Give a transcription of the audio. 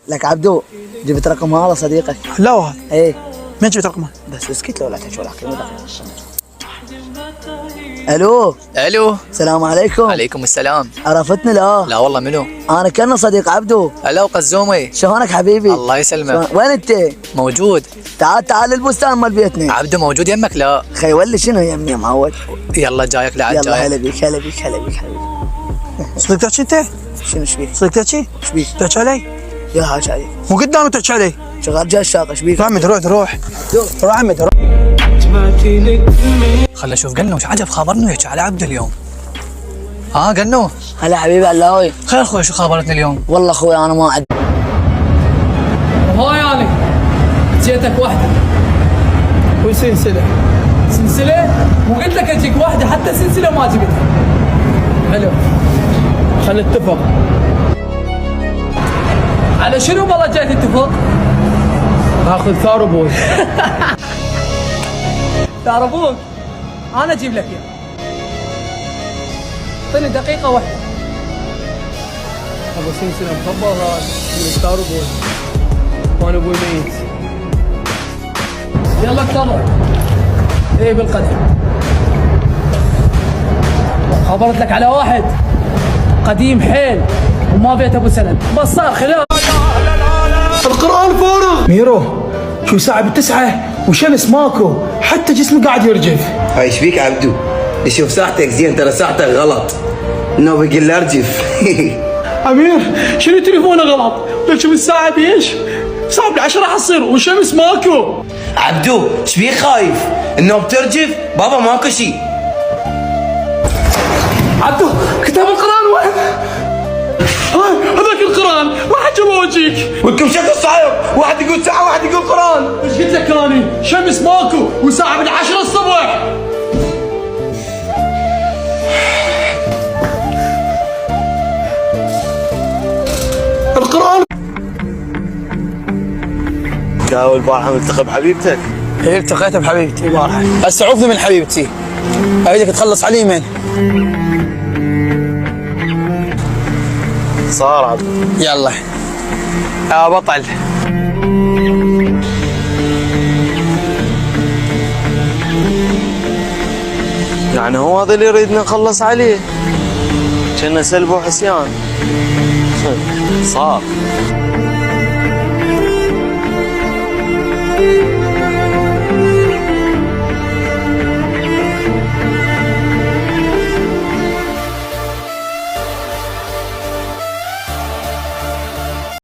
لك عبدو، جبت رقم هذا صديقك؟ لا والله. ايه. مين جبت رقمه؟ بس اسكت لو لا تحكي ولا احكي. الو. الو. السلام عليكم. عليكم السلام. عرفتني؟ لا لا والله منو؟ انا كنا صديق عبدو. هلا وقزومي. شلونك حبيبي؟ الله يسلمك. وين انت؟ موجود. تعال للبستان مال بيتنا. عبدو موجود يمك؟ لا خي ولي شنو يمي يا معود. يلا جايك لعد يلا جايك. هلا بيك هلا بيك هلا بيك حبيبي. صدق تحكي انت؟ شنو ايش بيك؟ صدق تحكي؟ ايش بيك؟ تحكي علي؟ يا هاش عليك. مو قدامي تحكي علي. شغال جاي الشاقة ايش بيك؟ روح عمد روح عمد روح. خل اشوف قنو ايش عجب خابرني ويحكي على عبد اليوم. ها قنو. هلا حبيبي علاوي. خير اخوي شو خابرتني اليوم؟ والله اخوي انا ما عندي. هاي انا جيتك واحدة وسلسله. سلسلة؟ مو قلت لك اجيك واحدة حتى سلسلة ما جبتها. حلو خلينا نتفق. على شنو والله جيت اتفق؟ اخذ ثار ابوي. تعرف ابوك انا اجيب لك اياه. اعطيني دقيقة واحدة. ابو سلسله مخبر هذا من ثار ابوي. وانا ابوي ميت. يلا اكتبوا. ايه بالقدم. خبرت لك على واحد قديم حيل وما بيت ابو سند بس صار خلاف. القرآن فارغ. ميرو شو ساعة بالتسعة وشمس ماكو حتى جسمي قاعد يرجف. هاي ايش بيك عبدو؟ شوف ساعتك زين ترى ساعتك غلط. انه بقي لي ارجف. امير شنو تليفونه غلط؟ لك شوف الساعة بيش؟ الساعة بالعشرة حصير وشمس ماكو. عبدو ايش بيك خايف؟ انه بترجف؟ بابا ماكو شيء. عبدو كتاب القرآن وين؟ هاي هذاك القرآن ما حد جاب وجهك. ولكم شكل صعب، واحد يقول ساعة واحد يقول قرآن. ايش قلت لك اني؟ شمس ماكو وساعة بالعشرة الصبح. القرآن. قاول البارحة ملتقى بحبيبتك؟ ايه التقيت بحبيبتي البارحة. هسه عوفني من حبيبتي. اريدك تخلص علي من. صار عبدو. يلا يا بطل. يعني هو هذا اللي يريدنا نخلص عليه؟ كنا سلب وحسيان. صار.